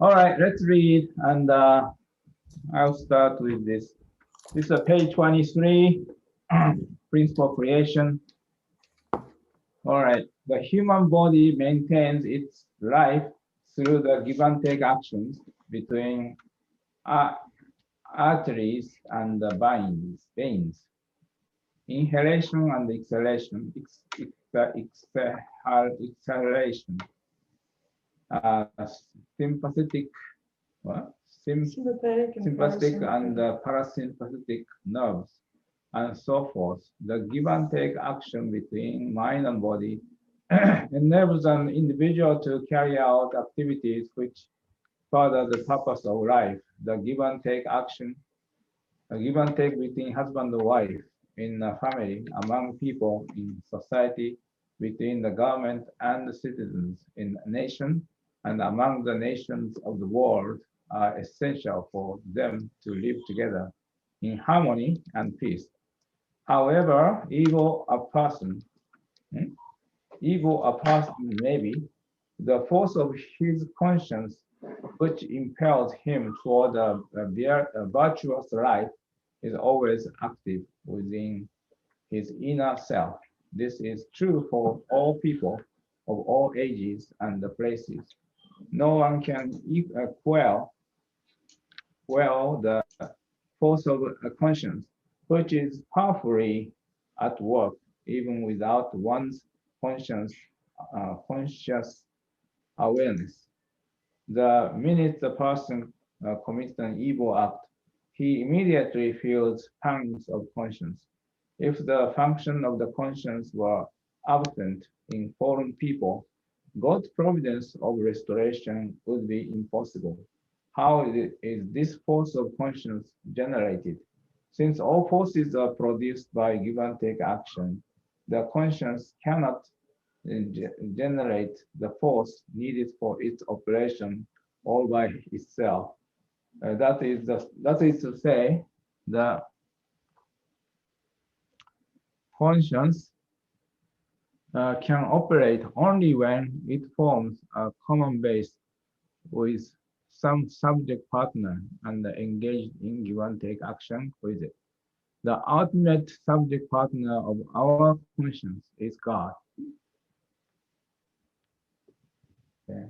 All right, let's read, and I'll start with this. This is page 23, principle creation. All right, the human body maintains its life through the give and take actions between uh, arteries and the veins, inhalation and exhalation, exhalation, uh, sympathetic, what? Sympathetic and Sympathetic and parasympathetic. parasympathetic nerves, and so forth. The give and take action between mind and body enables an individual to carry out activities which further the purpose of life. The give and take action, a give and take between husband and wife, in a family, among people in society, between the government and the citizens in a nation, and among the nations of the world are essential for them to live together in harmony and peace. However, hmm, evil a person may be, the force of his conscience, which impels him toward a virtuous life, is always active within his inner self. This is true for all people of all ages and places. No one can quell the force of conscience, which is powerfully at work even without one's conscious awareness. The minute the person commits an evil act, he immediately feels pangs of conscience. If the function of the conscience were absent in fallen people, God's providence of restoration would be impossible. How is this force of conscience generated? Since all forces are produced by give and take action, the conscience cannot generate the force needed for its operation all by itself. That is to say, the conscience can operate only when it forms a common base with some subject partner and engaged in give and take action with it. The ultimate subject partner of our conscience is God. Okay,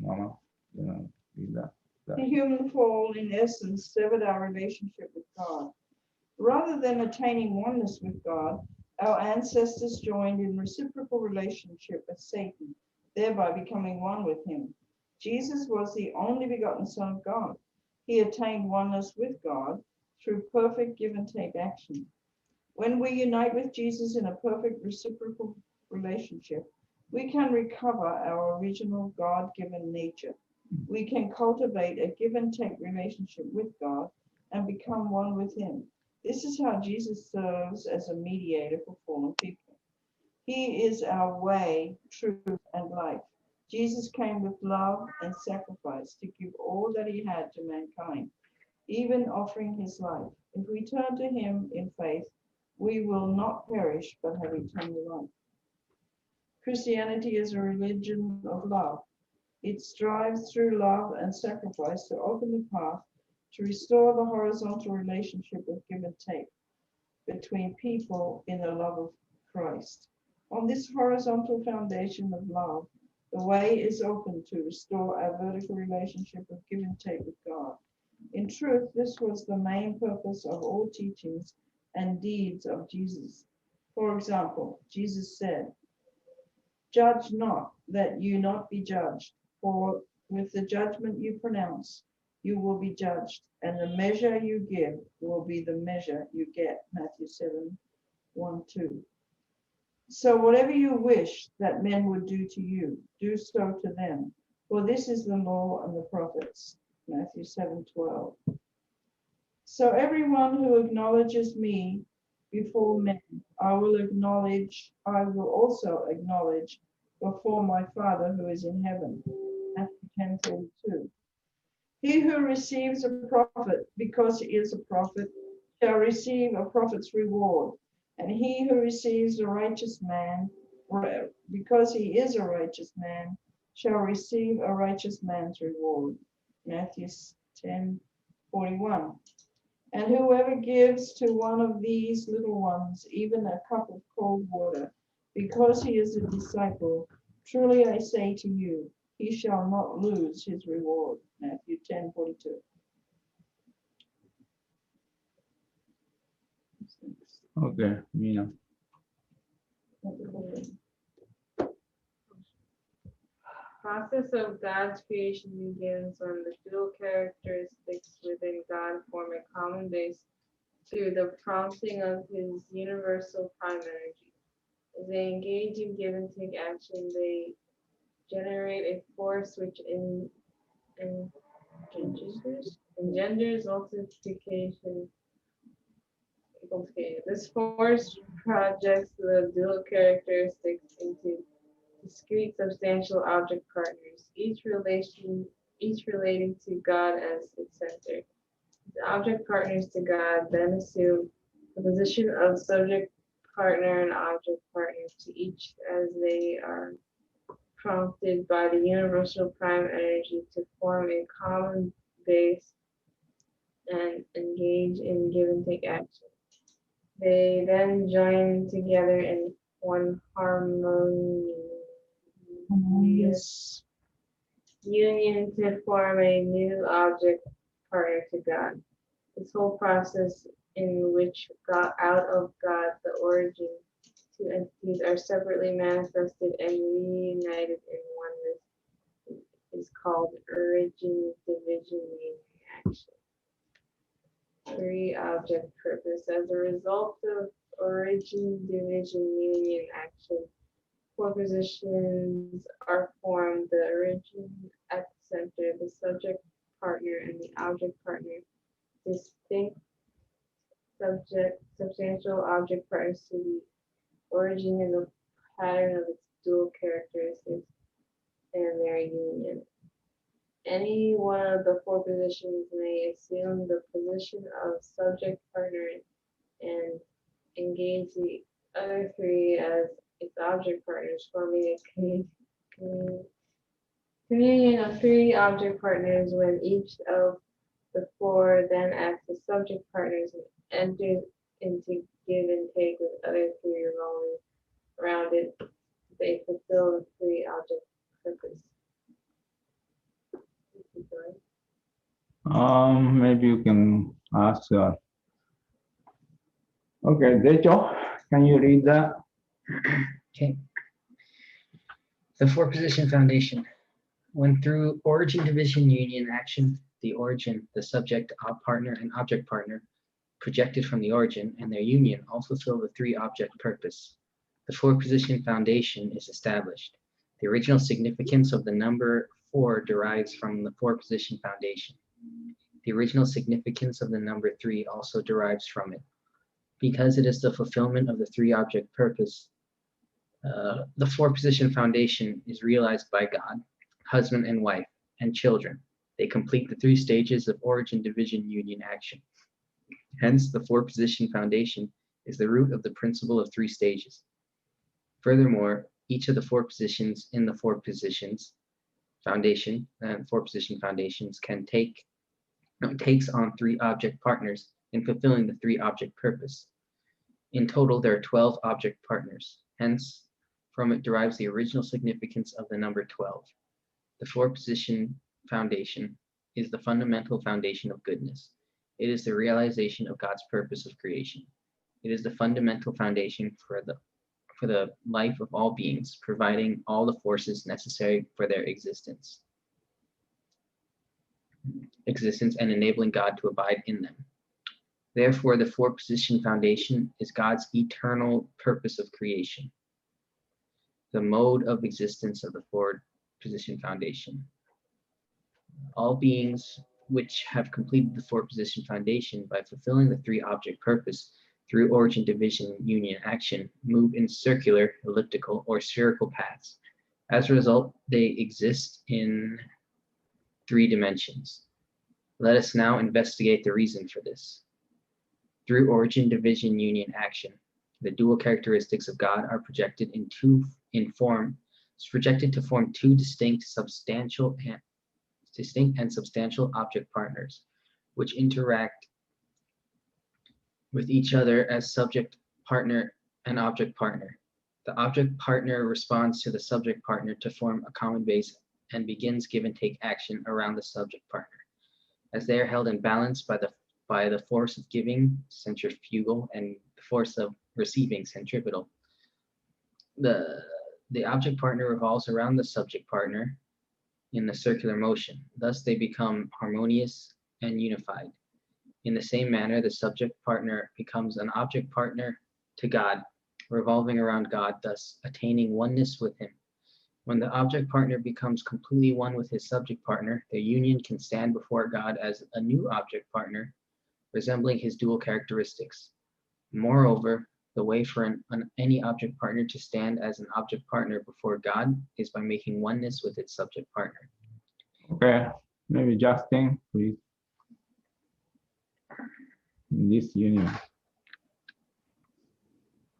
Mama, read that. The human fall, in essence, severed our relationship with God. Rather than attaining oneness with God, our ancestors joined in reciprocal relationship with Satan, thereby becoming one with him. Jesus was the only begotten Son of God. He attained oneness with God through perfect give and take action. When we unite with Jesus in a perfect reciprocal relationship, we can recover our original God given nature. We can cultivate a give and take relationship with God and become one with Him. This is how Jesus serves as a mediator for fallen people. He is our way, truth, and life. Jesus came with love and sacrifice to give all that He had to mankind, even offering His life. If we turn to Him in faith, we will not perish but have eternal life. Christianity is a religion of love. It strives through love and sacrifice to open the path to restore the horizontal relationship of give and take between people in the love of Christ. On this horizontal foundation of love, the way is open to restore our vertical relationship of give and take with God. In truth, this was the main purpose of all teachings and deeds of Jesus. For example, Jesus said, "Judge not, that you not be judged, for with the judgment you pronounce, you will be judged, and the measure you give will be the measure you get." Matthew 7, 1, 2. So whatever you wish that men would do to you, do so to them, for this is the law and the prophets. Matthew 7:12. So everyone who acknowledges me before men, I will also acknowledge before my Father who is in heaven. Matthew 10:32. He who receives a prophet because he is a prophet shall receive a prophet's reward. And he who receives a righteous man because he is a righteous man shall receive a righteous man's reward. Matthew 10:41. And whoever gives to one of these little ones even a cup of cold water, because he is a disciple, truly I say to you, he shall not lose his reward. Matthew 10:42. Okay, Mina. Process of God's creation begins when the dual characteristics within God form a common base to the prompting of his universal prime energy. As they engage in give and take action, they generate a force which engenders multiplication. This force projects the dual characteristics into discrete substantial object partners, each relating to God as its center. The object partners to God then assume the position of subject partner and object partner to each as they are prompted by the universal prime energy to form a common base and engage in give and take action. They then join together in one harmonious union to form a new object partner to God. This whole process in which out of God, the origin, two entities are separately manifested and reunited in oneness is called origin, division, union, action. Three object purpose. As a result of origin, division, union, action, four positions are formed: the origin at the center, the subject partner, and the object partner. Distinct substantial object partners to the origin and the pattern of its dual characteristics and their union. Any one of the four positions may assume the position of subject partner and engage the other three as its object partners, forming a communion of three object partners when each of the four then acts as subject partners and enters into give and take with other three revolving around it. They fulfill the three object purpose. Maybe you can ask. Okay, Dejo, can you read that? Okay. The four position foundation. When through origin, division, union, action, the origin, the subject, partner, and object partner projected from the origin and their union all fulfill the three object purpose. The four position foundation is established. The original significance of the number 4 derives from the four position foundation. The original significance of the number 3 also derives from it. Because it is the fulfillment of the three object purpose, the four position foundation is realized by God, husband and wife, and children. They complete the three stages of origin, division, union, action. Hence, the four position foundation is the root of the principle of three stages. Furthermore, each of the four positions in the four positions foundation and four position foundations takes on three object partners in fulfilling the three object purpose. In total, there are 12 object partners. Hence, from it derives the original significance of the number 12. The four position foundation is the fundamental foundation of goodness. It is the realization of God's purpose of creation. It is the fundamental foundation for the life of all beings, providing all the forces necessary for their existence and enabling God to abide in them. Therefore, the four position foundation is God's eternal purpose of creation, the mode of existence of the four position foundation. All beings which have completed the four position foundation by fulfilling the three object purpose through origin, division, union, action move in circular, elliptical, or spherical paths. As a result, they exist in 3 dimensions. Let us now investigate the reason for this. Through origin, division, union, action, the dual characteristics of God are projected in form is projected to form two distinct and substantial object partners, which interact with each other as subject partner and object partner. The object partner responds to the subject partner to form a common base and begins give and take action around the subject partner. As they are held in balance by the force of giving, centrifugal, and the force of receiving, centripetal, the object partner revolves around the subject partner in the circular motion. Thus, they become harmonious and unified. In the same manner, the subject partner becomes an object partner to God, revolving around God, thus attaining oneness with him. When the object partner becomes completely one with his subject partner, their union can stand before God as a new object partner, resembling his dual characteristics. Moreover, the way for any object partner to stand as an object partner before God is by making oneness with its subject partner. Okay, maybe Justin, please. In this union.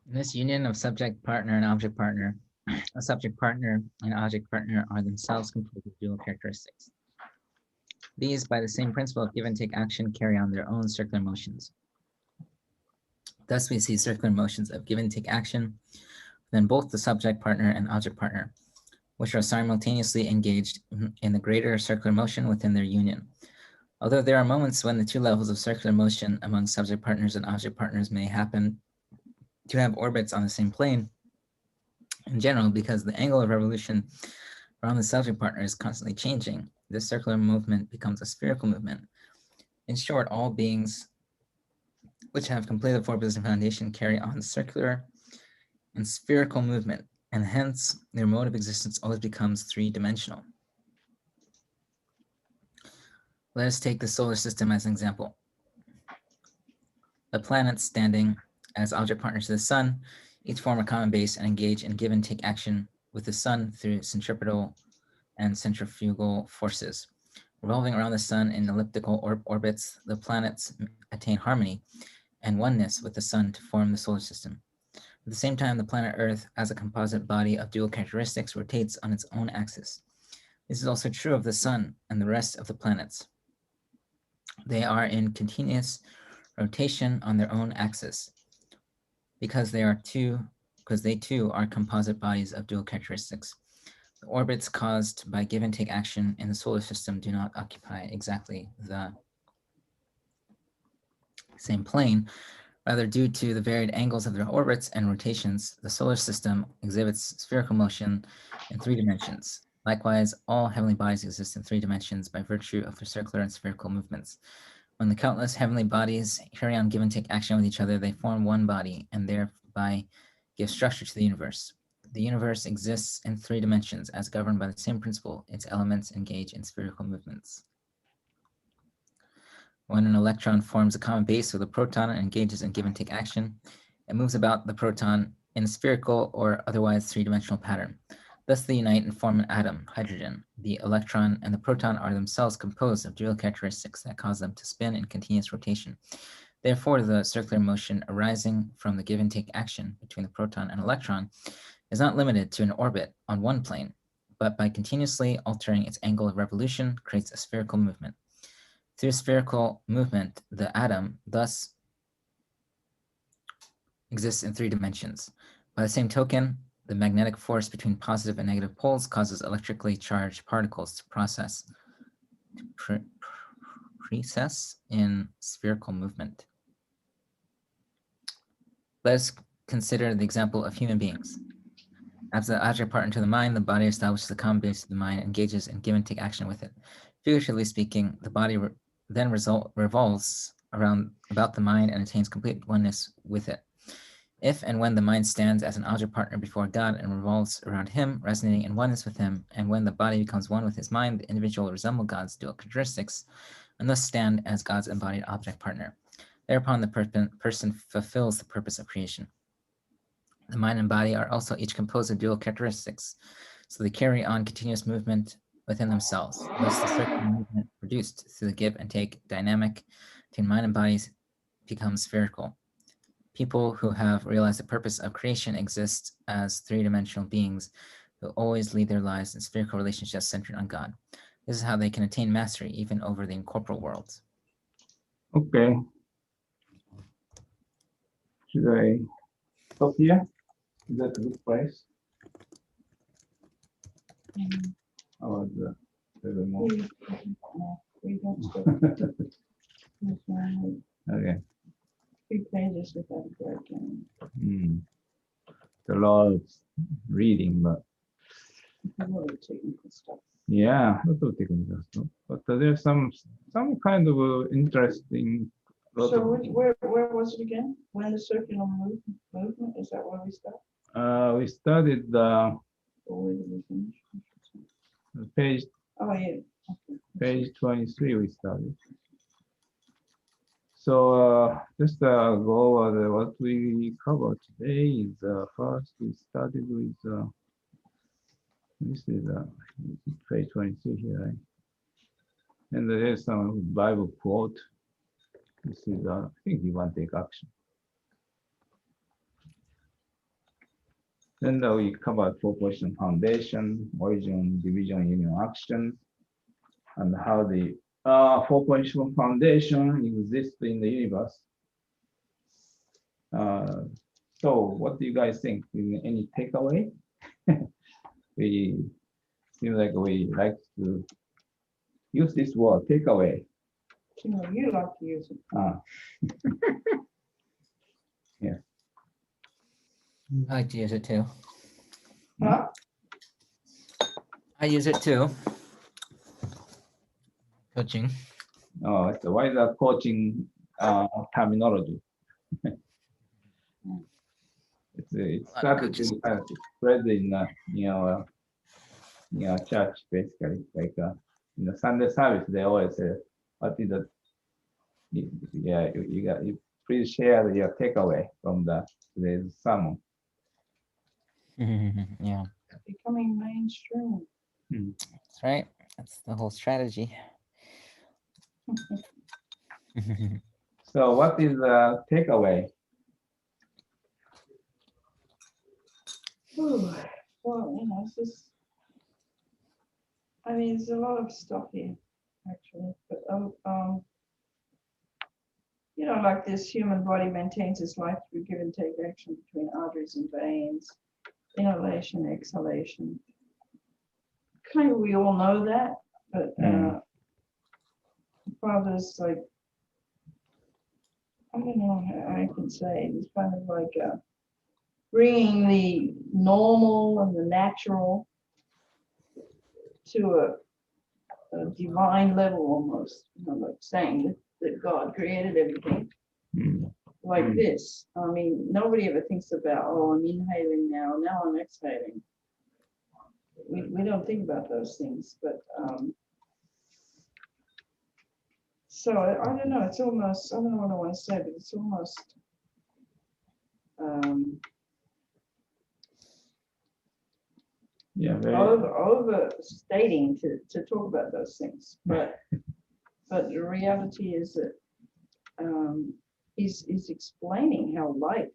In this union of subject partner and object partner, a subject partner and object partner are themselves composed of dual characteristics. These, by the same principle of give and take action, carry on their own circular motions. Thus, we see circular motions of give and take action within both the subject partner and object partner, which are simultaneously engaged in the greater circular motion within their union. Although there are moments when the two levels of circular motion among subject partners and object partners may happen to have orbits on the same plane, in general, because the angle of revolution around the subject partner is constantly changing, this circular movement becomes a spherical movement. In short, all beings which have completed the four-position foundation carry on circular and spherical movement, and hence their mode of existence always becomes three-dimensional. Let us take the solar system as an example. The planets standing as object partners to the sun each form a common base and engage in give and take action with the sun through centripetal and centrifugal forces. Revolving around the sun in elliptical orbits, the planets attain harmony and oneness with the sun to form the solar system. At the same time, the planet Earth, as a composite body of dual characteristics, rotates on its own axis. This is also true of the sun and the rest of the planets. They are in continuous rotation on their own axis because they too are composite bodies of dual characteristics. The orbits caused by give and take action in the solar system do not occupy exactly the same plane. Rather, due to the varied angles of their orbits and rotations, the solar system exhibits spherical motion in 3 dimensions. Likewise, all heavenly bodies exist in 3 dimensions by virtue of their circular and spherical movements. When the countless heavenly bodies carry on give and take action with each other, they form one body and thereby give structure to the universe. The universe exists in 3 dimensions as governed by the same principle. Its elements engage in spherical movements. When an electron forms a common base with a proton and engages in give and take action, it moves about the proton in a spherical or otherwise 3-dimensional pattern. Thus they unite and form an atom, hydrogen. The electron and the proton are themselves composed of dual characteristics that cause them to spin in continuous rotation. Therefore, the circular motion arising from the give and take action between the proton and electron is not limited to an orbit on one plane, but by continuously altering its angle of revolution creates a spherical movement. Through spherical movement, the atom thus exists in 3 dimensions. By the same token, the magnetic force between positive and negative poles causes electrically charged particles to precess in spherical movement. Let's consider the example of human beings. As the object partner to the mind, the body establishes a common base of the mind and engages in give and take action with it. Figuratively speaking, the body then revolves about the mind and attains complete oneness with it. If and when the mind stands as an object partner before God and revolves around him, resonating in oneness with him, and when the body becomes one with his mind, the individual will resemble God's dual characteristics and thus stand as God's embodied object partner. Thereupon the person fulfills the purpose of creation. The mind and body are also each composed of dual characteristics, so they carry on continuous movement within themselves. Thus the circular movement produced through the give and take dynamic between mind and bodies becomes spherical. People who have realized the purpose of creation exist as 3-dimensional beings who always lead their lives in spherical relationships centered on God. This is how they can attain mastery even over the incorporeal worlds. Okay. Should I stop here? Is that a good place? Or the little more? We don't stop. There's only Okay. 3 pages without a break. Hmm. The Lord's reading, but A lot of technical stuff. yeah, lot of technical stuff. But there's some kind of interesting. Lot So of, where was it again? When the circular movement, is that where we start? we studied the Or where did we finish? page Oh, yeah. Okay. page 23 we studied. So just go over what we covered today is first we started with this is page 23 here, right? And there's some Bible quote. This is I think you want to take action. Then we covered 4-position foundation, origin, division, union, action, and how the 4-position foundation exists in the universe. So what do you guys think? Any takeaway? We seem like we like to use this word, takeaway. You like to use it. I like to use it too. Huh? I use it too. Coaching. Oh, it's why the coaching terminology. It's started to kind of spread in church basically, like in the Sunday service they always say, what is the you please share your takeaway from today's sermon. Yeah, Becoming mainstream. that's right. That's the whole strategy. So what is the takeaway? Well, it's just, I mean, there's a lot of stuff here, actually, but like this human body maintains its life through give and take action between arteries and veins, inhalation, exhalation. Kind of, we all know that, but Father's like, I don't know how I can say it. It's kind of like bringing the normal and the natural to a divine level almost, like saying that God created everything like this. I mean, nobody ever thinks about, oh, I'm inhaling now I'm exhaling. We don't think about those things, but so I don't know, it's almost, I don't know what I want to say, but it's almost overstating to talk about those things, but the reality is that he's explaining how life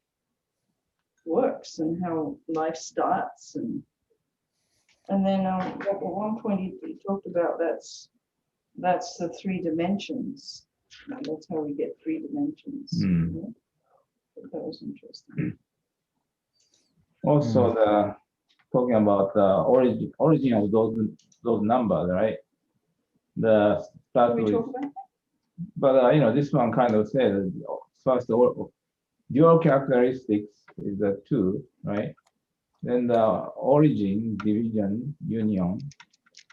works and how life starts, and then at one point he talked about that's the 3 dimensions. That's how we get 3 dimensions. That was interesting. Also talking about the origin of those numbers, right? The start Can we with, talk about that? but this one kind of says first dual characteristics is the 2, right? Then the origin, division, union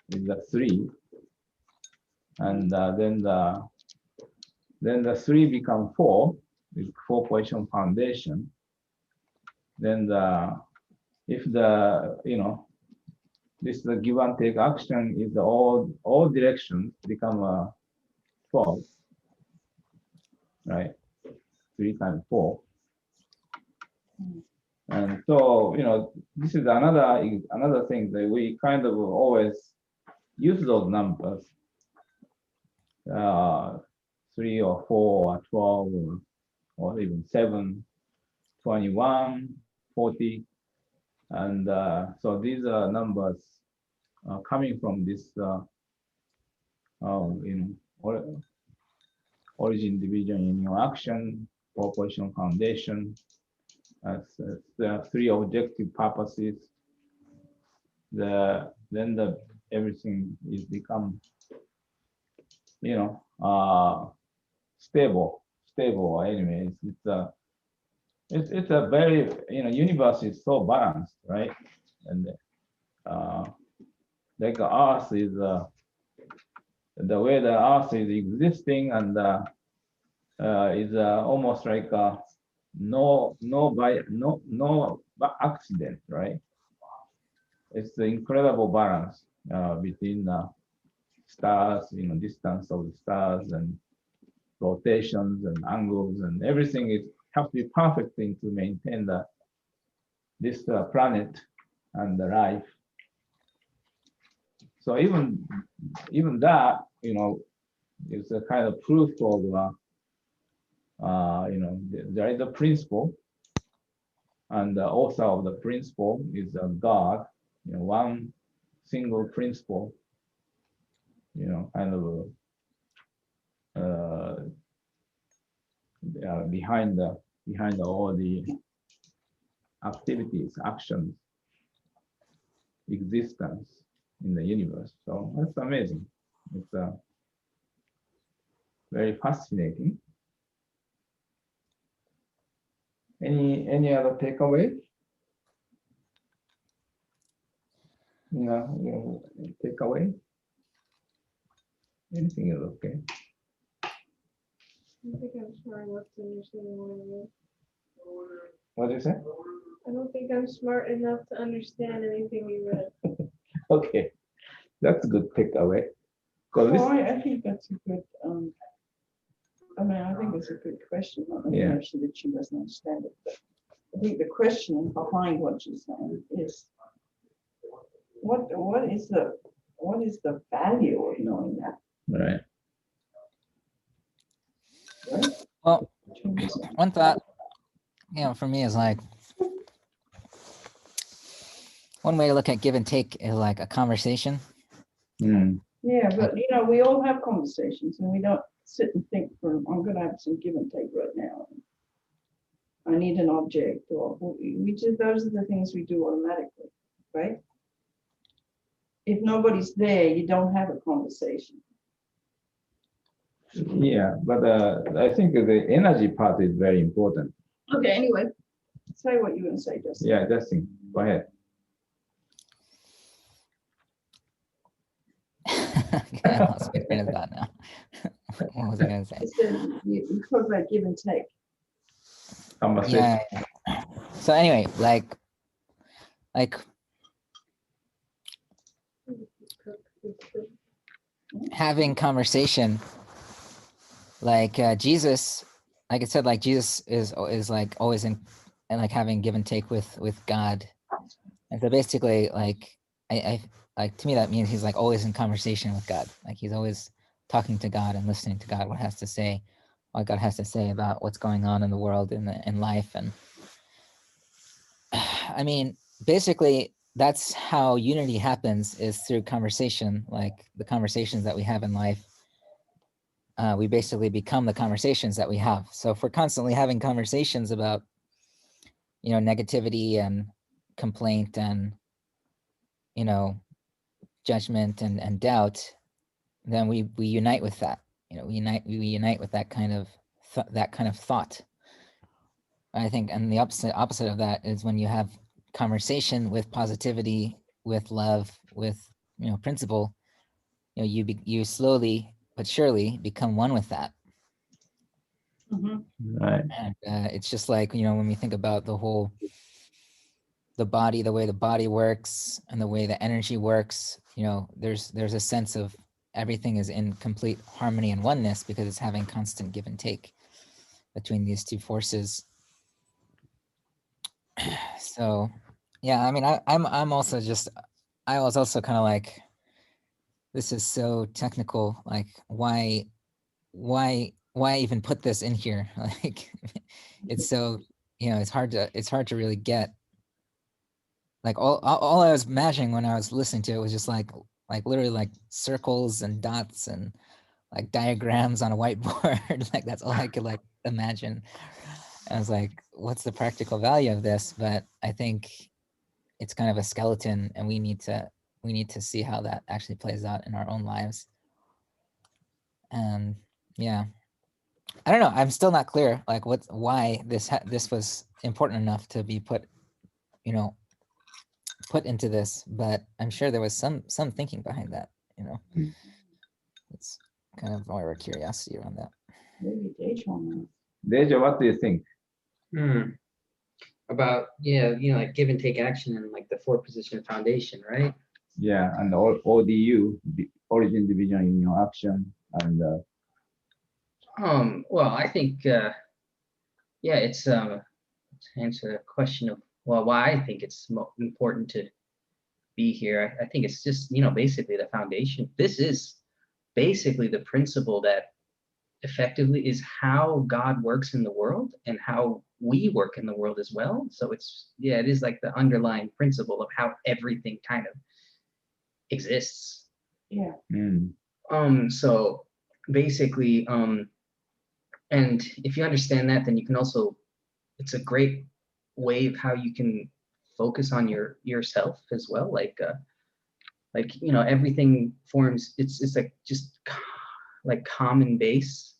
is the 3, and then the 3 become 4 with 4-position foundation. Then if this the give and take action is all directions become 12, right? 3 times 4. And so this is another thing that we kind of always use those numbers, 3 or 4 or 12 or even 7, 21, 40. And so these are numbers coming from this, origin, division, union, action, proportion, foundation. There are three objective purposes. Then everything is become, stable. Anyways, it's a very, universe is so balanced, right? And like Earth is the way the Earth is existing, and is almost like no accident, right? It's the incredible balance between stars, distance of the stars and rotations and angles, and everything is have to be perfect thing to maintain this planet and the life. So even that, is a kind of proof of there is a principle, and the author of the principle is God, one single principle, kind of behind all the activities, actions, existence in the universe. So that's amazing. It's very fascinating. Any other takeaway? Takeaway? Anything is okay. I don't think I'm smart enough to understand what it is. What is it? I don't think I'm smart enough to understand anything you read. Okay, that's a good takeaway. Well, I think that's a good, I think it's a good question. Not Yeah. actually that she doesn't understand it, but I think the question behind what she's saying is what is the value of knowing that? Right. Right? Well, one thought, for me is like, one way to look at give and take is like a conversation. Mm. Yeah, but we all have conversations and we don't sit and think I'm gonna have some give and take right now. I need an object, or we just, those are the things we do automatically, right? If nobody's there, you don't have a conversation. Yeah, but I think the energy part is very important. Okay, anyway, say what you're gonna say, Justin. Yeah, Justin, go ahead. I lost my train of thought now. What was I gonna say? You talk about give and take. Conversation. Yeah. So anyway, like having conversation, like Jesus, like I said, like Jesus is like always in, and like having give and take with God. And so basically, like I like, to me that means he's like always in conversation with God. Like he's always talking to God and listening to God, what has to say, what God has to say about what's going on in the world, in life. And I mean, basically that's how unity happens, is through conversation. Like the conversations that we have in life, we basically become the conversations that we have. So if we're constantly having conversations about, negativity and complaint and, judgment and doubt, then we unite with that. We unite with that kind of thought. I think, and the opposite of that is when you have conversation with positivity, with love, with principle. You slowly but surely become one with that. Right. And it's just like, when we think about the body, the way the body works and the way the energy works, there's a sense of everything is in complete harmony and oneness because it's having constant give and take between these two forces. So yeah, I mean, I'm also just, I was also kind of like, this is so technical, like why even put this in here? Like it's so, it's hard to really get like all I was imagining when I was listening to it was just like literally like circles and dots and like diagrams on a whiteboard. Like that's all I could like imagine. I was like, what's the practical value of this? But I think it's kind of a skeleton, and we need to see how that actually plays out in our own lives. And yeah, I don't know. I'm still not clear, like why this was important enough to be put into this, but I'm sure there was some thinking behind that. It's kind of more of a curiosity around that. Maybe Deja knows. Deja, what do you think? About, like give and take action and like the four position foundation, right? Yeah, and ODU, the origin, division, union, action, and Well, I think it's to answer the question of why I think it's important to be here. I think it's just basically the foundation. This is basically the principle that effectively is how God works in the world and how we work in the world as well. So it is like the underlying principle of how everything kind of exists. Yeah. So basically, and if you understand that, then you can also, it's a great way of how you can focus on yourself as well. Like everything forms, it's like just like common base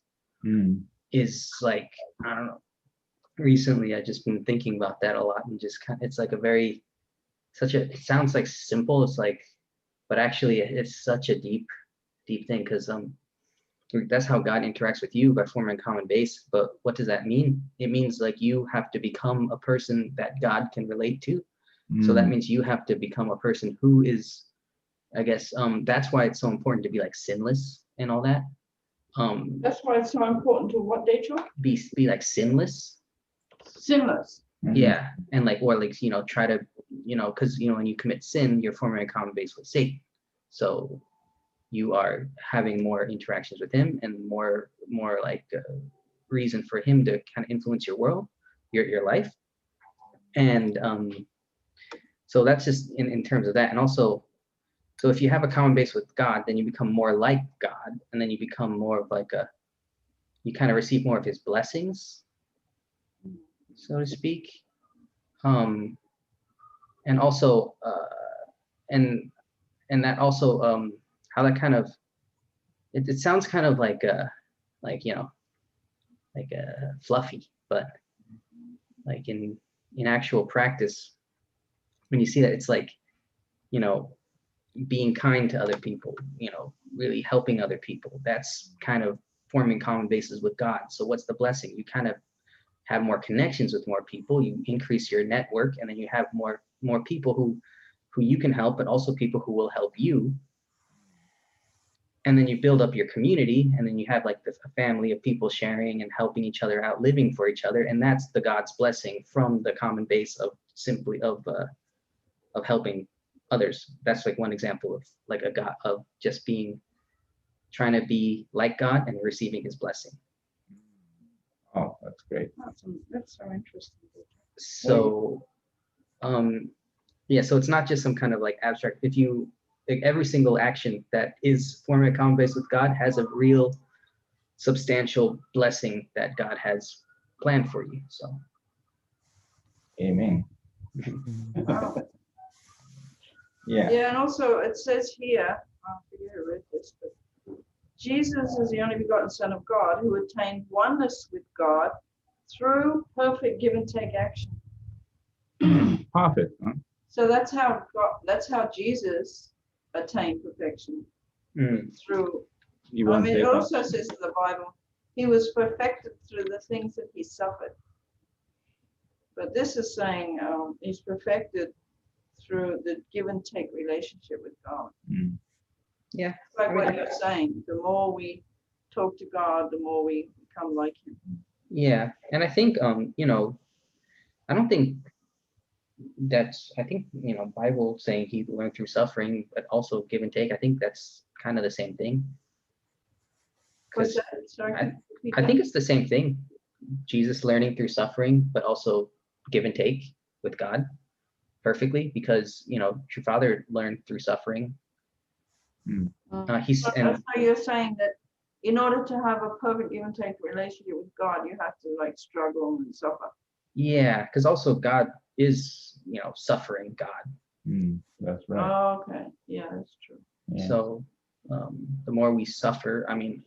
is like, I don't know, recently I've just been thinking about that a lot, and just it's like it sounds like simple, it's like, but actually it's such a deep thing, because that's how God interacts with you, by forming a common base. But what does that mean? It means like you have to become a person that God can relate to. So that means you have to become a person who is, I guess, that's why it's so important to be like sinless and all that. That's why it's so important to what, Deja? Be like sinless. Sinless. Yeah, and like, or like, try to, because when you commit sin, you're forming a common base with Satan. So you are having more interactions with him, and more like reason for him to kind of influence your world, your life. And so that's just in terms of that. And also, so if you have a common base with God, then you become more like God, and then you become more of like you kind of receive more of his blessings, so to speak. And also and that also how that kind of, it sounds kind of like fluffy, but like in actual practice, when you see that, it's like being kind to other people, really helping other people, that's kind of forming common bases with God. So what's the blessing? You kind of have more connections with more people, you increase your network, and then you have more people who you can help, but also people who will help you. And then you build up your community, and then you have like a family of people sharing and helping each other out, living for each other. And that's the God's blessing from the common base of simply of helping others. That's like one example of like a God, of just trying to be like God and receiving his blessing. Oh, that's great. That's so interesting. So so it's not just some kind of like abstract, if you like, every single action that is forming a common base with God has a real substantial blessing that God has planned for you. So Amen. Wow. Yeah. Yeah, and also it says here, I forget who read this, but Jesus is the only begotten Son of God who attained oneness with God through perfect give and take action. Perfect. Huh? So that's how Jesus attained perfection through. It also says in the Bible, he was perfected through the things that he suffered. But this is saying he's perfected through the give and take relationship with God. Yeah, like what you're saying, the more we talk to God, the more we become like him. Yeah, and I think I don't think I think Bible saying he learned through suffering, but also give and take, I think that's kind of the same thing. What's that? Sorry, I think it's the same thing. Jesus learning through suffering, but also give and take with God. perfectly because, true father learned through suffering. He's, So and so you're saying that in order to have a perfect give and take relationship with God, you have to like struggle and suffer. yeah, because also God is, suffering God. That's right. Oh, okay, yeah, that's true. Yeah. So the more we suffer, I mean,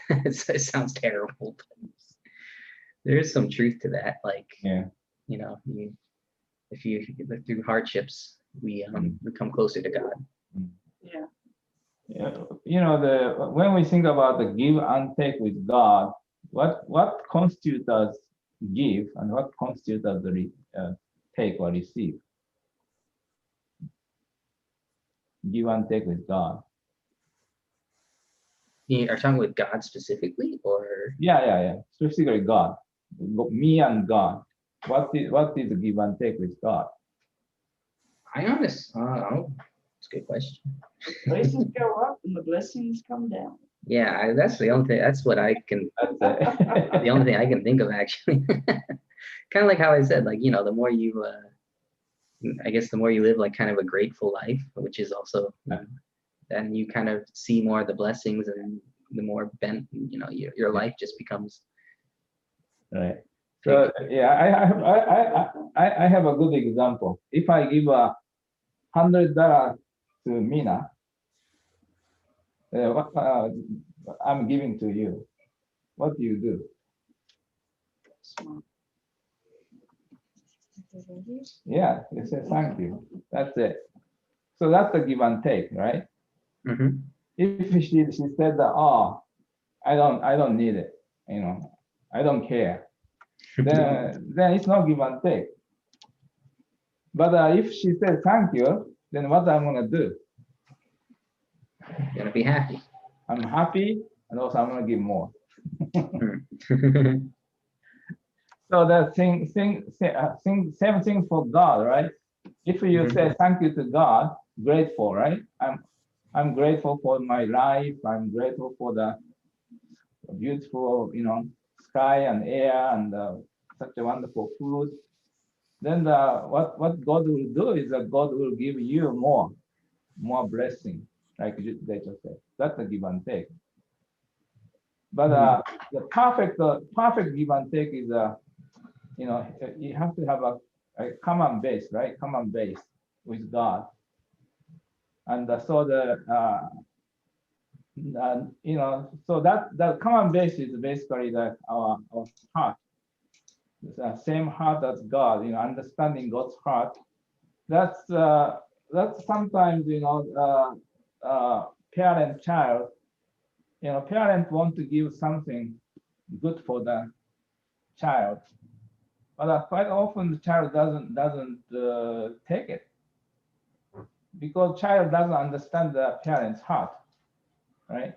it sounds terrible, but there is some truth to that. Like, Yeah. if you through hardships, we come closer to God. Yeah. Yeah. When we think about the give and take with God, what constitutes as give and what constitutes as the take or receive? Give and take with God. You are talking with God specifically, or Yeah. Specifically God, me and God. What is the give and take with God? I honest? It's a good question. The praises go up and the blessings come down. Yeah, that's the only thing. That's what I can. That's The only thing I can think of actually. Kind of like how I said, like the more you, I guess the more you live like kind of a grateful life, which is also, then you kind of see more of the blessings, and the more bent, your life just becomes. Right. So yeah, I have a good example. If I give $100 to Mina, what I'm giving to you, what do you do? Smart. Yeah, you say thank you. That's it. So that's the give and take, right? Mm-hmm. If she said that, oh, I don't need it, I don't care, then it's not give and take. But if she said thank you, then what I'm gonna do? Gonna be happy. I'm happy, and also I'm gonna give more. So the same thing for God, right? If you say thank you to God, grateful, right? I'm grateful for my life. I'm grateful for the beautiful, sky and air and such a wonderful food. Then what God will do is that God will give you more blessing, like they just said. That's a give and take. But the perfect give and take is you have to have a common base, right? Common base with God, and so so that common base is basically our heart, the same heart as God. Understanding God's heart. That's sometimes parent child. Parent want to give something good for the child, but quite often the child doesn't take it because child doesn't understand the parent's heart, right?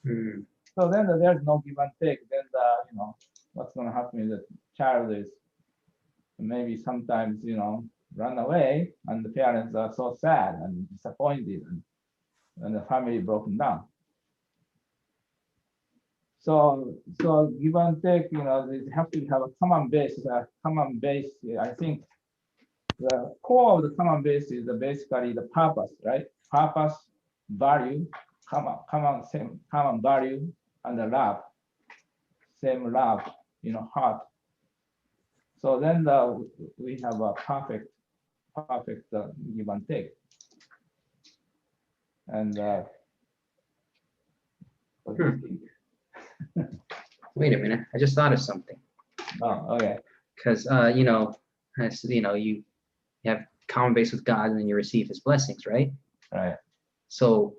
So then there's no give and take. Then what's going to happen is the child is maybe sometimes run away, and the parents are so sad and disappointed, and the family broken down. So give and take, they have to have a common base. I think the core of the common base is basically the purpose, right? Purpose, value, same common value, and the love, same love, heart. So then we have a perfect give and take. And what do you think? Wait a minute, I just thought of something. Oh, okay. Because you have common base with God, and then you receive His blessings, right? Right. So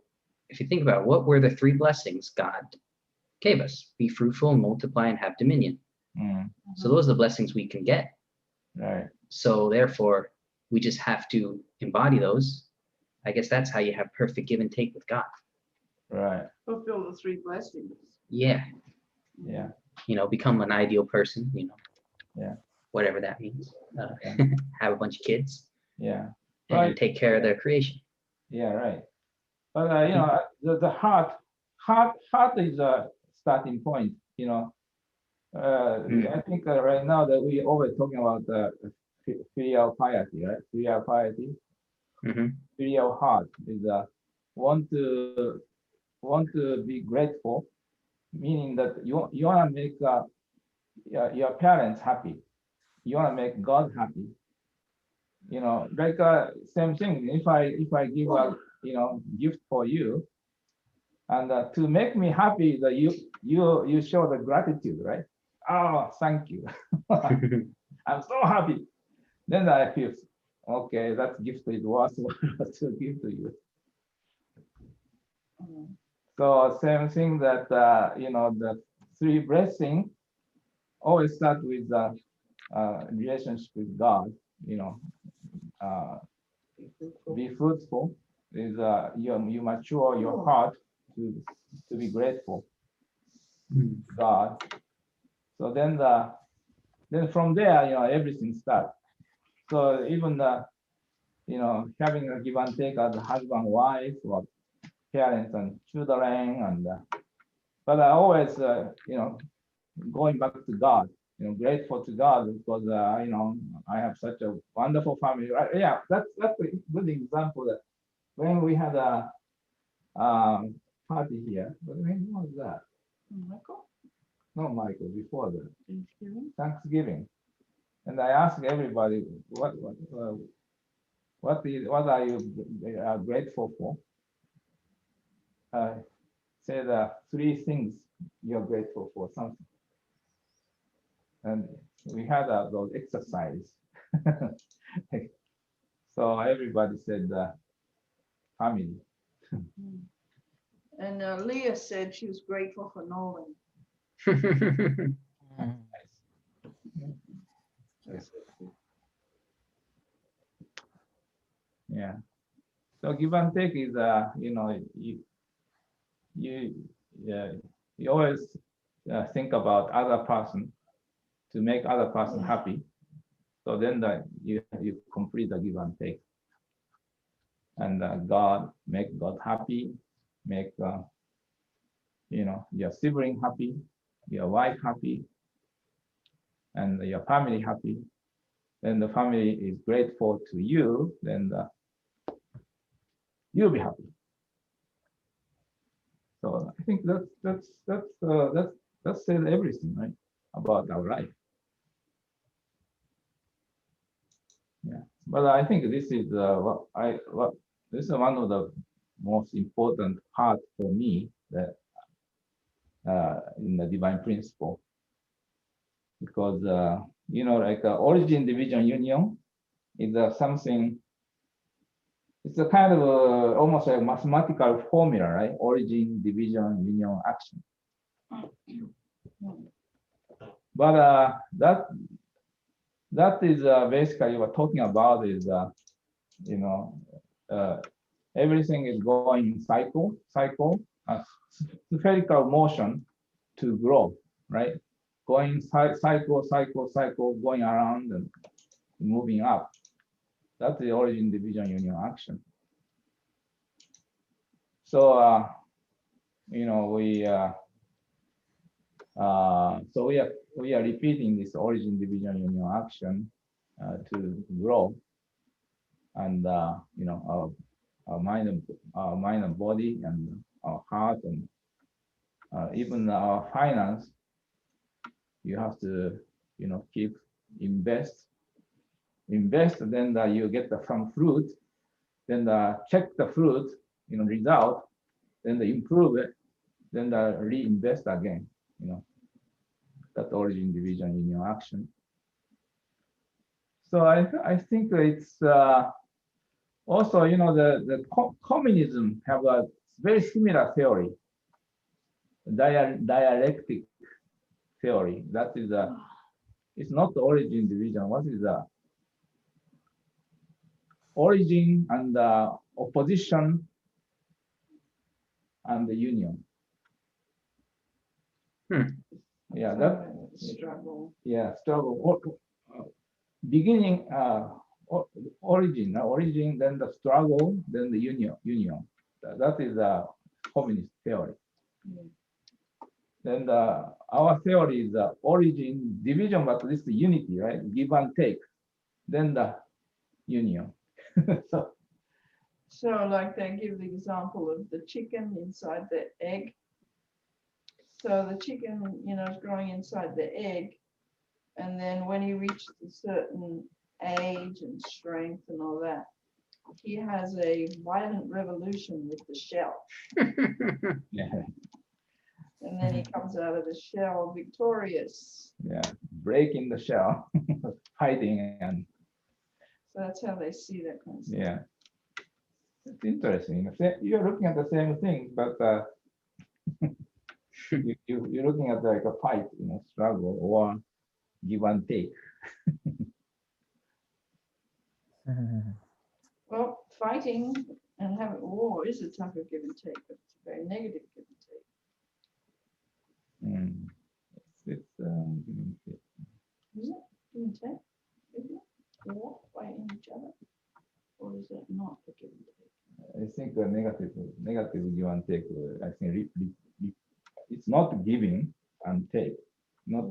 if you think about it, what were the 3 blessings God gave us? Be fruitful, multiply, and have dominion. So those are the blessings we can get. Right. So therefore, we just have to embody those. I guess that's how you have perfect give and take with God. Right. Fulfill the 3 blessings. Yeah. Yeah. Become an ideal person, Yeah. Whatever that means. Have a bunch of kids. Yeah. And take care of their creation. Yeah, right. But the heart is a starting point. I think right now that we always talking about the filial piety, right? Filial piety, Mhm. filial heart is want to be grateful, meaning that you want to make your parents happy. You want to make God happy. You know, like same thing. If I give a gift for you, and to make me happy, that you show the gratitude, right? Oh, thank you. I'm so happy. Then I feel okay. That gift is worthwhile to give to you. Mm. So same thing that the three blessing always start with the relationship with God. You know, uh, Be fruitful. be fruitful is you mature your heart to be grateful Mm. to God. So then from there everything starts. So even having a give and take as a husband wife or parents and children and but I always going back to God, grateful to God because I have such a wonderful family. Right? Yeah, that's a good example that when we had a party here. But when was that? Michael, No, Michael, before that, Thanksgiving. Thanksgiving. And I asked everybody, what are you grateful for? Say the three things you're grateful for, something. And we had those exercise. So everybody said family. Mm. And Leah said she was grateful for Nolan. Mm. Yes. Yeah. So give and take is you yeah, you always think about other person to make other person happy. So then you complete the give and take. And God make God happy, make your sibling happy, your wife happy, and your family happy. Then the family is grateful to you. Then you'll be happy. So I think that says everything, right, about our life. Yeah, but I think this is this is one of the most important part for me that in the divine principle, because like origin, division, union is something. It's a kind of almost a mathematical formula, right? Origin, division, union, action. But that is basically what talking about is everything is going in cycle, spherical motion to grow, right? Going cycle, going around and moving up. That's the origin, division, union, action. So we are repeating this origin, division, union, action to grow, and our mind and body and our heart and even our finance. You have to keep invest, then you get some fruit, then check the fruit result, then improve it, then reinvest again. That origin, division, union, action. So I think it's also the communism have a very similar theory, dialectic theory. That is it's not the origin, division. What is the origin and opposition and the union? Yeah, that Struggle. yeah, struggle. Beginning origin, then the struggle, then the union. That is a communist theory. Mm. Then our theory is origin, division, but at least unity, right? Give and take. then the union. So, So like they give the example of the chicken inside the egg. So the chicken, is growing inside the egg. And then when he reaches a certain age and strength and all that, he has a violent revolution with the shell. yeah, And then he comes out of the shell victorious. yeah, breaking the shell, hiding, and So that's how they see that kind of stuff. yeah, it's interesting. You're looking at the same thing, but you're looking at like a fight, struggle or give and take. Well, fighting and having war is a type of give and take, but it's a very negative give and take. Mm. It's give and take. Is it give and take? Isn't it? War, fighting each other? Or is it not a give and take? I think the negative give and take. I think it's not giving and take. Not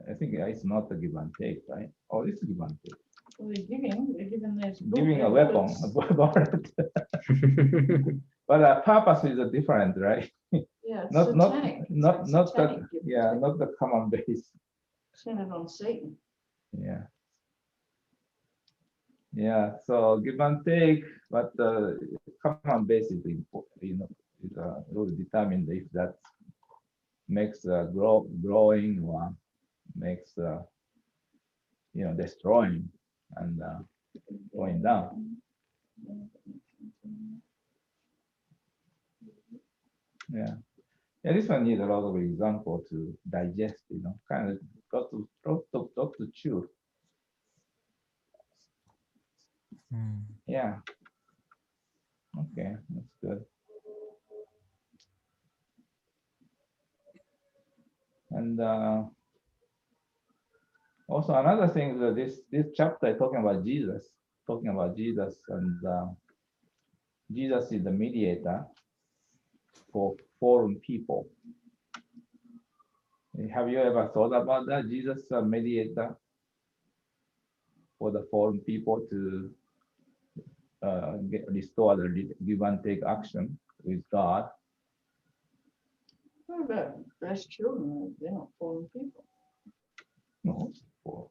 I think it's not a give and take, right? Oh, it's give and take. Well, they're giving this. Giving a weapon, but the purpose is different, right? Yeah, it's Not satanic. It's not like not satanic that give and yeah, take. not the common base. Centered on Satan. Yeah. Yeah. So give and take, but common base is important. Will determine if that makes growing or makes destroying and going down. Yeah. Yeah, this one needs a lot of example to digest, kind of got to chew. Hmm. Yeah. Okay, that's good. And also another thing is that this chapter is talking about Jesus, and Jesus is the mediator for fallen people. Have you ever thought about that? Jesus is a mediator for the fallen people to restore the give and take action with God. What about blessed children? They're not fallen people. No, for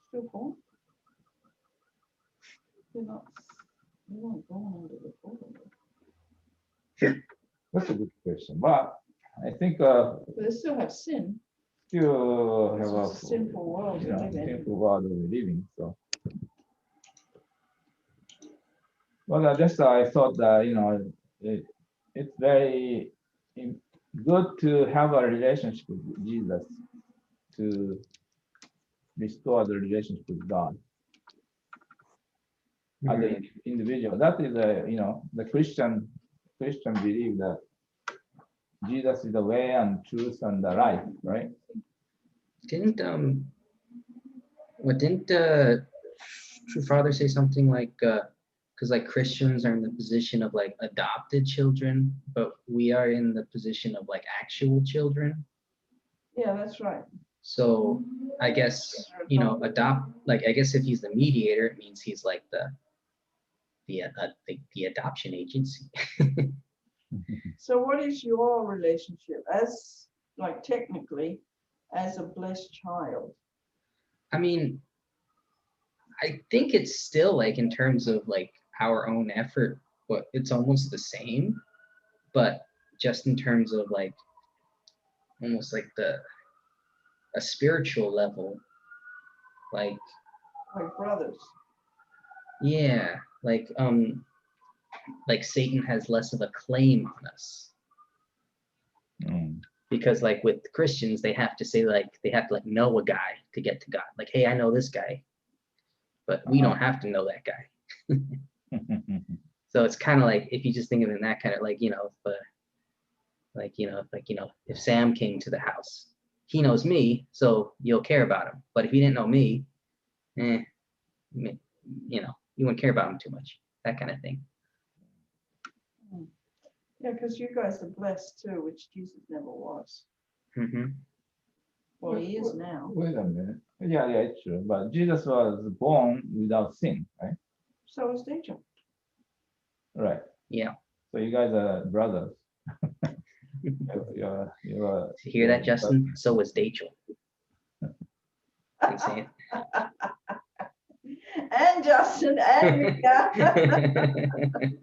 Still fallen. They're not born under the fallen. that's a good question, but I think But they still have sin. still have a It's a sinful world we live in. sinful world we're living. So, well, I thought that it's very good to have a relationship with Jesus to restore the relationship with God as an individual. That is the Christian believe that Jesus is the way and truth and the life, right? Didn't True Father say something like because like Christians are in the position of like adopted children, but we are in the position of like actual children. Yeah, that's right. So I guess I guess if he's the mediator, it means he's like the adoption agency. So what is your relationship as, like technically, as a blessed child? I mean, I think it's still like in terms of like our own effort, but it's almost the same, but just in terms of like almost like a spiritual level, like Like brothers? yeah, like Satan has less of a claim on us. Mm. Because like with Christians, they have to like know a guy to get to God. Like, hey, I know this guy, but we don't have to know that guy. So it's kind of like if you just think of it in that kind of like if Sam came to the house, he knows me, so you'll care about him. But if he didn't know me, you wouldn't care about him too much. That kind of thing. Yeah, because you guys are blessed too, which Jesus never was. Mm-hmm. Well, he is now. Wait a minute. Yeah, it's true. But Jesus was born without sin, right? So is Deja. Right. Yeah. So you guys are brothers. You're Hear that, Justin? So was Dachel. Can you say And Justin and Mika. it?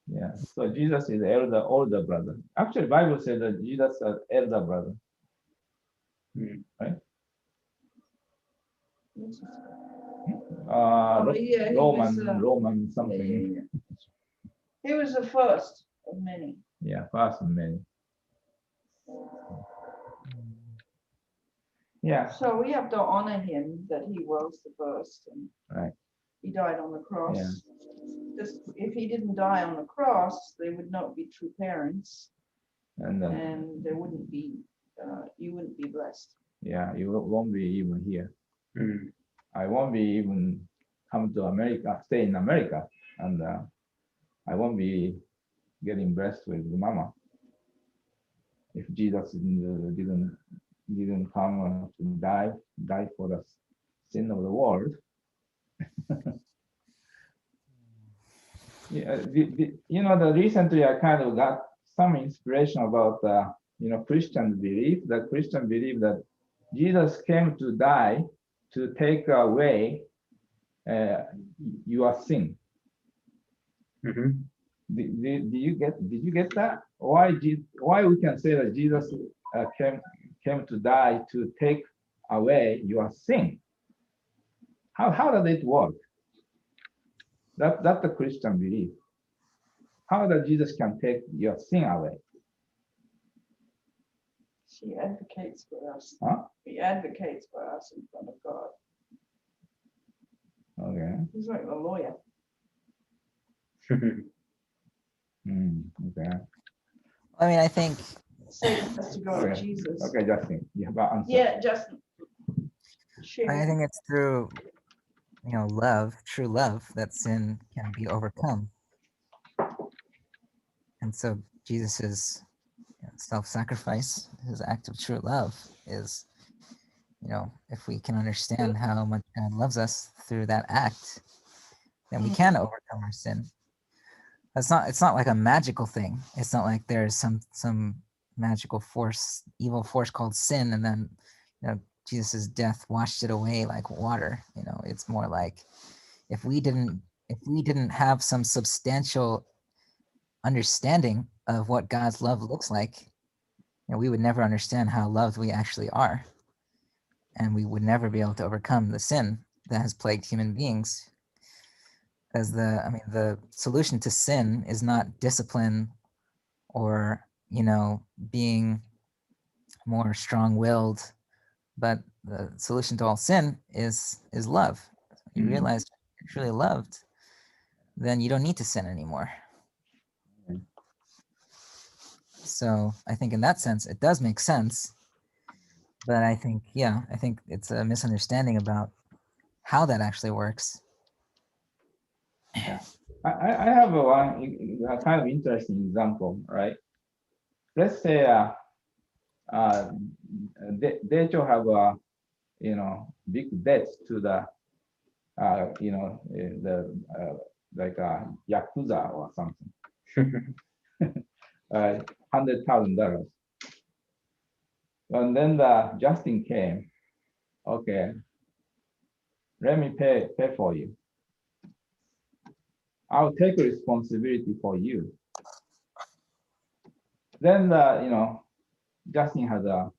Yeah. So Jesus is older brother. Actually, Bible says that Jesus is elder brother. Oh, yeah, he was, Roman something. yeah. He was the first of many. Yeah, first and many. Yeah. So we have to honor him that he was the first and Right. he died on the cross. Yeah. Just, if he didn't die on the cross, they would not be true parents And and there wouldn't be, you wouldn't be blessed. yeah, you won't be even here. Mm. I won't be even come to America, stay in America, and I won't be getting blessed with the mama if Jesus didn't come to die for the sin of the world. Yeah, the recently I kind of got some inspiration about Christian belief. That Christian believe that Jesus came to die to take away your sin. Mhm. Did you get that? Why we can say that Jesus came to die to take away your sin? How does it work? That's the Christian belief. How does Jesus can take your sin away? She advocates for us. Huh? He advocates for us in front of God. Okay. He's like a lawyer. Okay. I mean, I think Satan has to go to Okay. Jesus. Okay, Justin, you have an answer. Yeah, Justin. I think it's through, love, true love, that sin can be overcome. And so Jesus's self-sacrifice, his act of true love, is, if we can understand how much God loves us through that act, then we can overcome our sin. It's not like a magical thing. It's not like there's some magical force, evil force called sin, and then Jesus's death washed it away like water. It's more like if we didn't have some substantial understanding of what God's love looks like, we would never understand how loved we actually are, and we would never be able to overcome the sin that has plagued human beings. Because the solution to sin is not discipline or being more strong-willed, but the solution to all sin is love. You realize you're truly loved, then you don't need to sin anymore. So I think in that sense it does make sense, but I think it's a misunderstanding about how that actually works. I have a kind of interesting example, right? Let's say they have big debts to the like Yakuza or something. $100,000. And then Justin came. Okay, let me pay for you. I'll take responsibility for you. Then Justin has I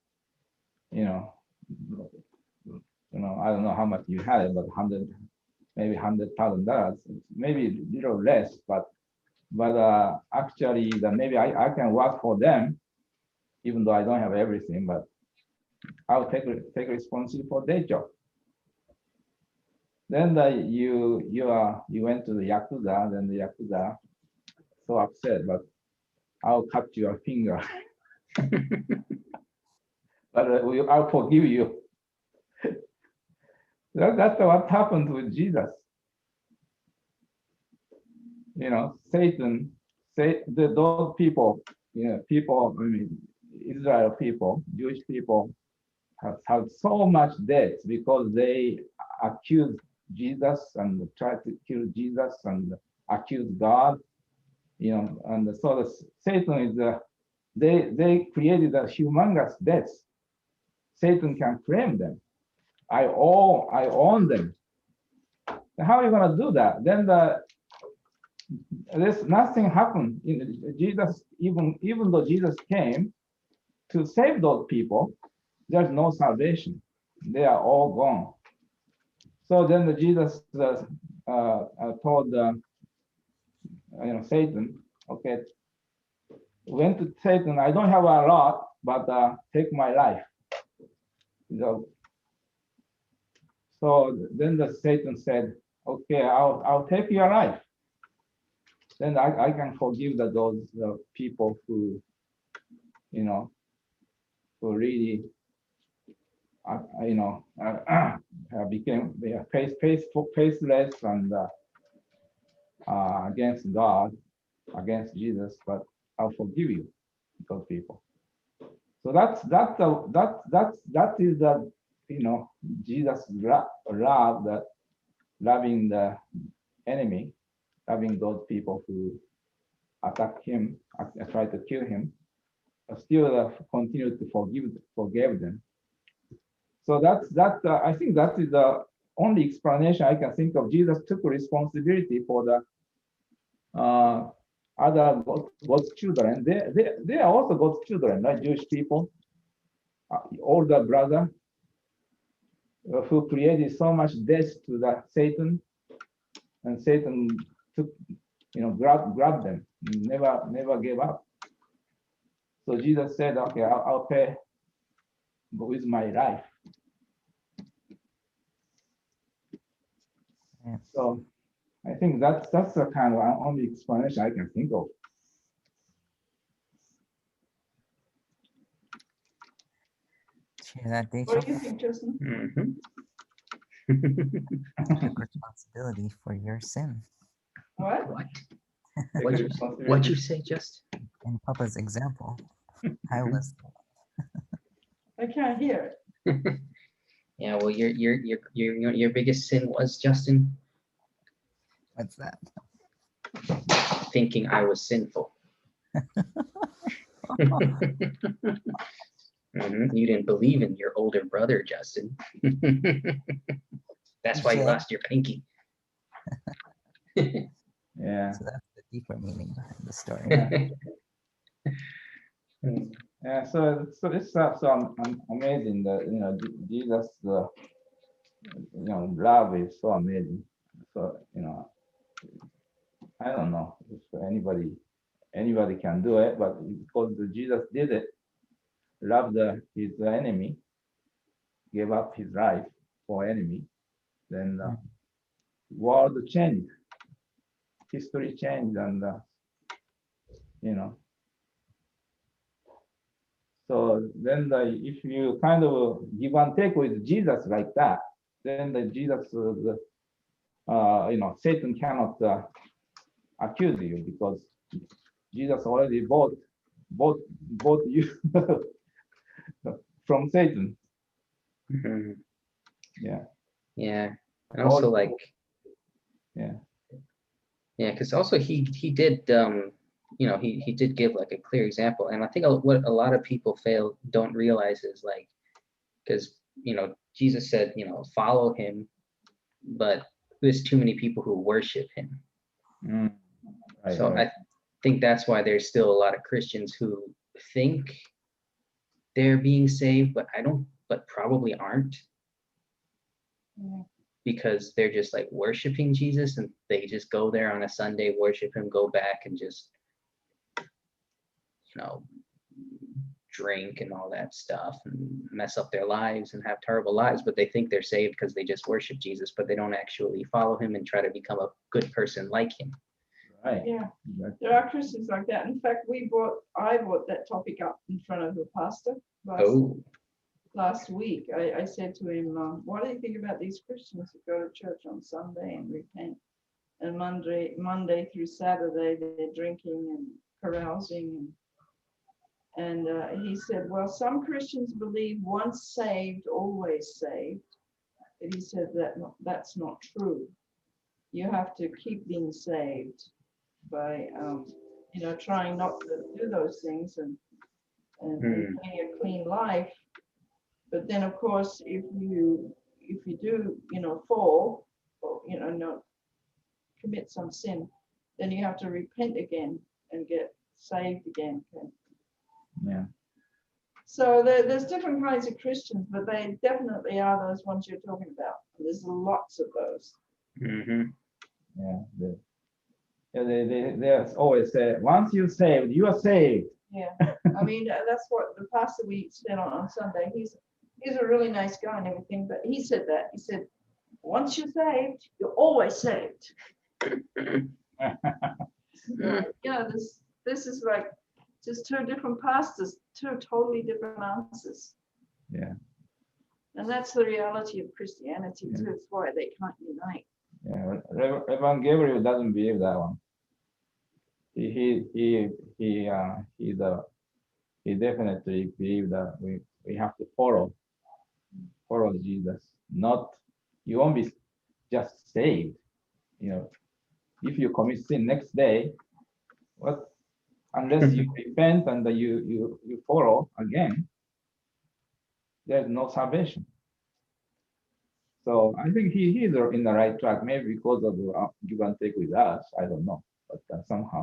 don't know how much you had, but maybe $100,000, maybe a little less, but actually maybe I can work for them, even though I don't have everything, but I'll take responsibility for their job. Then you went to the Yakuza, then the Yakuza so upset, but I'll cut your finger. But I'll forgive you. That's what happened with Jesus. Satan, those people, Israel people, Jewish people, have so much debt because they accuse Jesus and try to kill Jesus and accuse God, and so Satan is they created a humongous debts. Satan can claim them. I own them. How are you going to do that? Then there's nothing happened. Jesus, even though Jesus came to save those people, there's no salvation. They are all gone. So then Jesus told Satan, okay, went to Satan, I don't have a lot, but take my life. So then Satan said, okay, I'll take your life. Then I can forgive those people who, who really, became faithless and against God, against Jesus. But I'll forgive you, those people. So that is the Jesus' love, that loving the enemy, loving those people who attack him, try to kill him, but still continue to forgive them. So I think that is the only explanation I can think of. Jesus took responsibility for the other God's children. They are also God's children, right? Jewish people, older brother, who created so much death to the Satan, and Satan took, grabbed them, never gave up. So Jesus said, okay, I'll pay with my life. Yeah. So I think that's the kind of only explanation I can think of. Hear that, What Rachel? do you think, Justin? Take responsibility for your sin. What? What? Take What'd responsibility. you say, Justin? In Papa's example, I was. I can't hear it. Yeah, well, your biggest sin was, Justin, What's that? thinking I was sinful. You didn't believe in your older brother, Justin. That's why you Touche. lost your pinky. Yeah. So that's the deeper meaning behind the story. Yeah. So it's so amazing that Jesus love is so amazing. So I don't know if anybody can do it, but because Jesus did it, loved his enemy, gave up his life for enemy, then world changed, history changed, and so then if you kind of give and take with Jesus like that, then Jesus, Satan cannot accuse you, because Jesus already bought you from Satan. Mhm. Yeah. Yeah, and also like, Yeah. yeah, because also he did he did give like a clear example, and I think what a lot of people don't realize is like, because Jesus said follow him, but there's too many people who worship him. Right, So right. I think that's why there's still a lot of Christians who think they're being saved, but probably aren't, Yeah. because they're just like worshiping Jesus, and they just go there on a Sunday, worship him, go back and just drink and all that stuff and mess up their lives and have terrible lives, but they think they're saved because they just worship Jesus, but they don't actually follow him and try to become a good person like him. Right. Yeah, Exactly. there are Christians like that. In fact, I brought that topic up in front of the pastor last week. I said to him, what do you think about these Christians who go to church on Sunday and repent, and Monday through Saturday they're drinking and carousing And he said, well, some Christians believe once saved, always saved. But he said that that's not true. You have to keep being saved by, trying not to do those things and living a clean life. But then, of course, if you do, fall or, not commit some sin, then you have to repent again and get saved again. Yeah. So there's different kinds of Christians, but they definitely are those ones you're talking about. There's lots of those. Yeah. They always say, once you're saved, you are saved. Yeah, I mean, that's what the pastor we spent on Sunday, he's a really nice guy and everything, but he said that. He said, once you're saved, you're always saved. This is like just two different pastors, two totally different answers. Yeah. And that's the reality of Christianity too. It's why they can't unite. Yeah, Reverend Gabriel doesn't believe that one. He definitely believe that we have to follow Jesus. Not, you won't be just saved. If you commit sin next day, unless you repent and you follow again, there's no salvation. So I think he's in the right track, maybe because of the give and take with us. I don't know, but somehow